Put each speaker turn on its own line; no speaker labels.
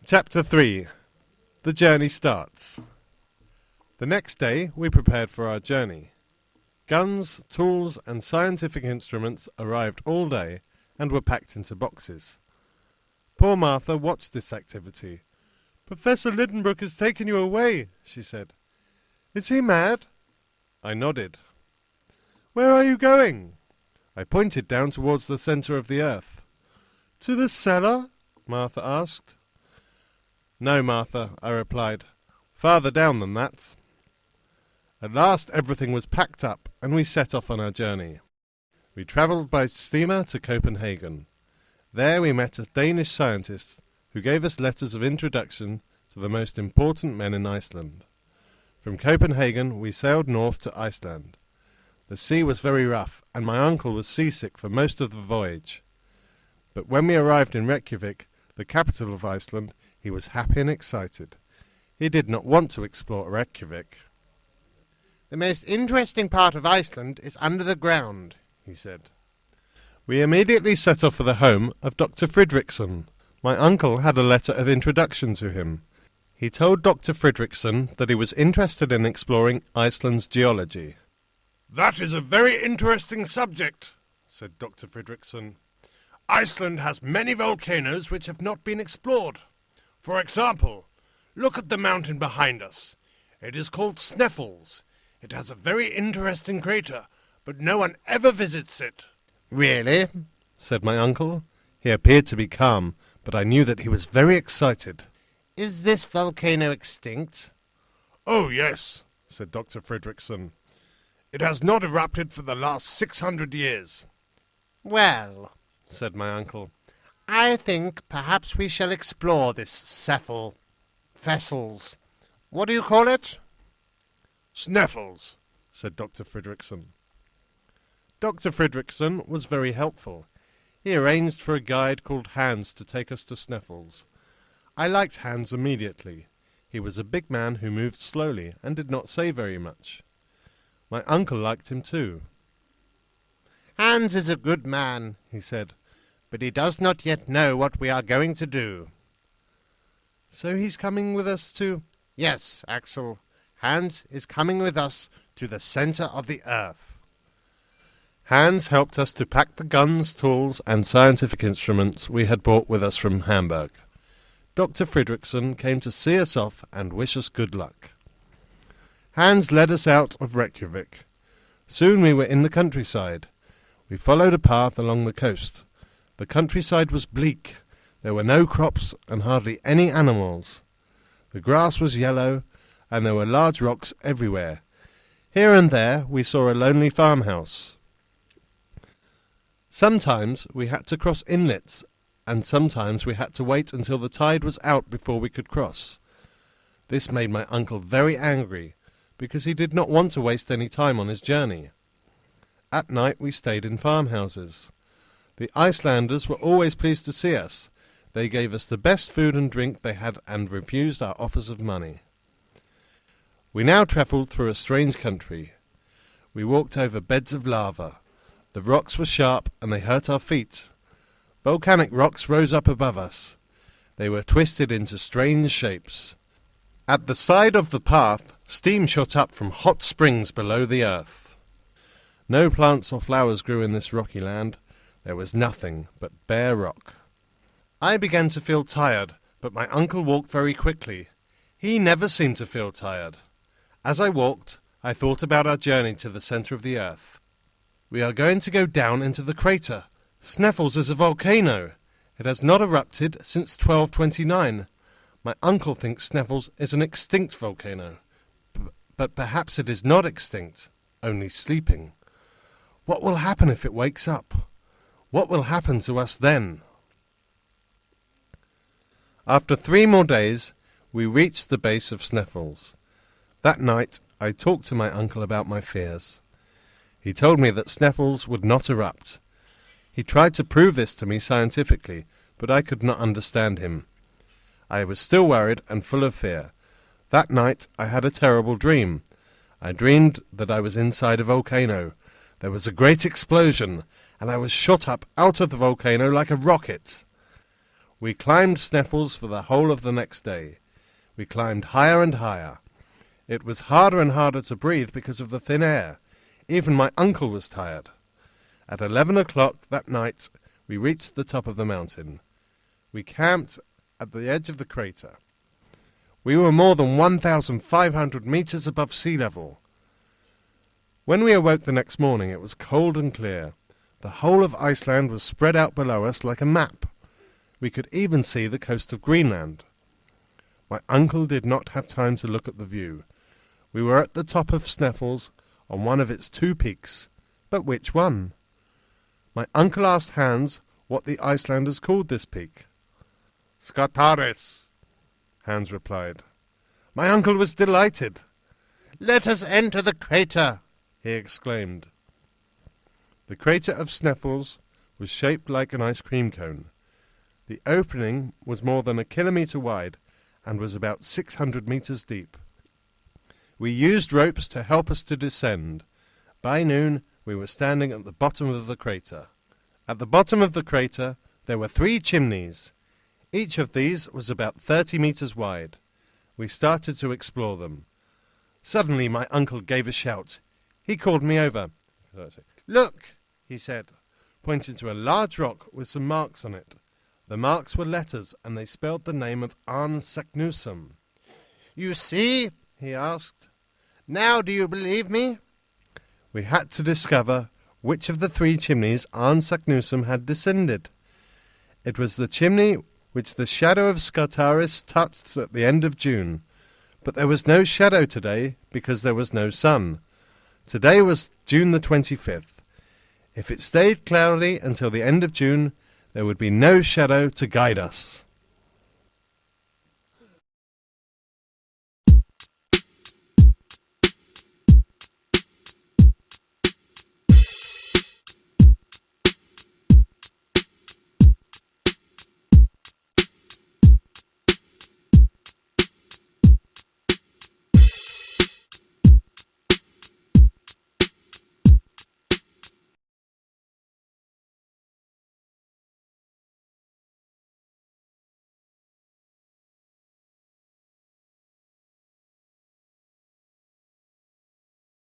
Chapter 3. The journey starts. The next day we prepared for our journey. Guns, tools, and scientific instruments arrived all day and were packed into boxes. Poor Martha watched this activity. "Professor Lidenbrook has taken you away," she said. "Is he mad?" I nodded. "Where are you going?" I pointed down towards the centre of the earth. "To the cellar?" Martha asked. "No, Martha," I replied. "Farther down than that." At last everything was packed up, and we set off on our journey. We travelled by steamer to Copenhagen. There we met a Danish scientist who gave us letters of introduction to the most important men in Iceland. From Copenhagen we sailed north to Iceland. The sea was very rough, and my uncle was seasick for most of the voyage. But when we arrived in Reykjavik, the capital of Iceland, he was happy and excited. He did not want to explore Reykjavik. "The most interesting part of Iceland is under the ground," he said. We immediately set off for the home of Dr. Fridriksson. My uncle had a letter of introduction to him. He told Dr. Fridriksson that he was interested in exploring Iceland's geology. "That is a very interesting subject," said Dr. Fridriksson. "Iceland has many volcanoes which have not been explored. For example, look at the mountain behind us. It is called Sneffels. It has a very interesting crater, but no one ever visits it." "Really?" said my uncle. He appeared to be calm, but I knew that he was very excited. "Is this volcano extinct?" "Oh, yes," said Dr. Fridriksson. "It has not erupted for the last 600 years. "Well," said my uncle, "I think perhaps we shall explore this Vessels. What do you call it?" "Sneffels," said Dr. Fridriksson. Dr. Fridriksson was very helpful. He arranged for a guide called Hans to take us to Sneffels. I liked Hans immediately. He was a big man who moved slowly and did not say very much. My uncle liked him too. "Hans is a good man," he said, "but he does not yet know what we are going to do." "So he's coming with us to—" "Yes, Axel. Hans is coming with us to the centre of the earth." Hans helped us to pack the guns, tools, and scientific instruments we had brought with us from Hamburg. Dr. Fridriksson came to see us off and wish us good luck. Hans led us out of Reykjavik. Soon we were in the countryside. We followed a path along the coast. The countryside was bleak. There were no crops and hardly any animals. The grass was yellow, and there were large rocks everywhere. Here and there we saw a lonely farmhouse. Sometimes we had to cross inlets, and sometimes we had to wait until the tide was out before we could cross. This made my uncle very angry, because he did not want to waste any time on his journey. At night we stayed in farmhouses. The Icelanders were always pleased to see us. They gave us the best food and drink they had and refused our offers of money. We now travelled through a strange country. We walked over beds of lava. The rocks were sharp and they hurt our feet. Volcanic rocks rose up above us. They were twisted into strange shapes. At the side of the path, steam shot up from hot springs below the earth. No plants or flowers grew in this rocky land. There was nothing but bare rock. I began to feel tired, but my uncle walked very quickly. He never seemed to feel tired. As I walked, I thought about our journey to the centre of the earth. We are going to go down into the crater. Sneffels is a volcano. It has not erupted since 1229. My uncle thinks Sneffels is an extinct volcano. But perhaps it is not extinct, only sleeping. What will happen if it wakes up? What will happen to us then? After 3 more days, we reached the base of Sneffels. That night, I talked to my uncle about my fears. He told me that Sneffels would not erupt. He tried to prove this to me scientifically, but I could not understand him. I was still worried and full of fear. That night I had a terrible dream. I dreamed that I was inside a volcano. There was a great explosion, and I was shot up out of the volcano like a rocket. We climbed Sneffels for the whole of the next day. We climbed higher and higher. It was harder and harder to breathe because of the thin air. Even my uncle was tired. At 11 o'clock that night, we reached the top of the mountain. We camped at the edge of the crater. We were more than 1,500 meters above sea level. When we awoke the next morning, it was cold and clear. The whole of Iceland was spread out below us like a map. We could even see the coast of Greenland. My uncle did not have time to look at the view. We were at the top of Sneffels, on one of its 2 peaks. But which one? My uncle asked Hans what the Icelanders called this peak. Skataris, Hans replied. My uncle was delighted. Let us enter the crater, he exclaimed. The crater of Sneffels was shaped like an ice cream cone. The opening was more than 1 kilometre wide and was about 600 metres deep. We used ropes to help us to descend. By noon we were standing at the bottom of the crater. At the bottom of the crater there were 3 chimneys. Each of these was about 30 metres wide. We started to explore them. Suddenly my uncle gave a shout. He called me over. Look, he said, pointing to a large rock with some marks on it. The marks were letters, and they spelled the name of Arn Saknussemm. You see, he asked. Now do you believe me? We had to discover which of the 3 chimneys Arn Saknussemm had descended. It was the chimney which the shadow of Skataris touched at the end of June. But there was no shadow today because there was no sun. Today was June the 25th. If it stayed cloudy until the end of June, there would be no shadow to guide us.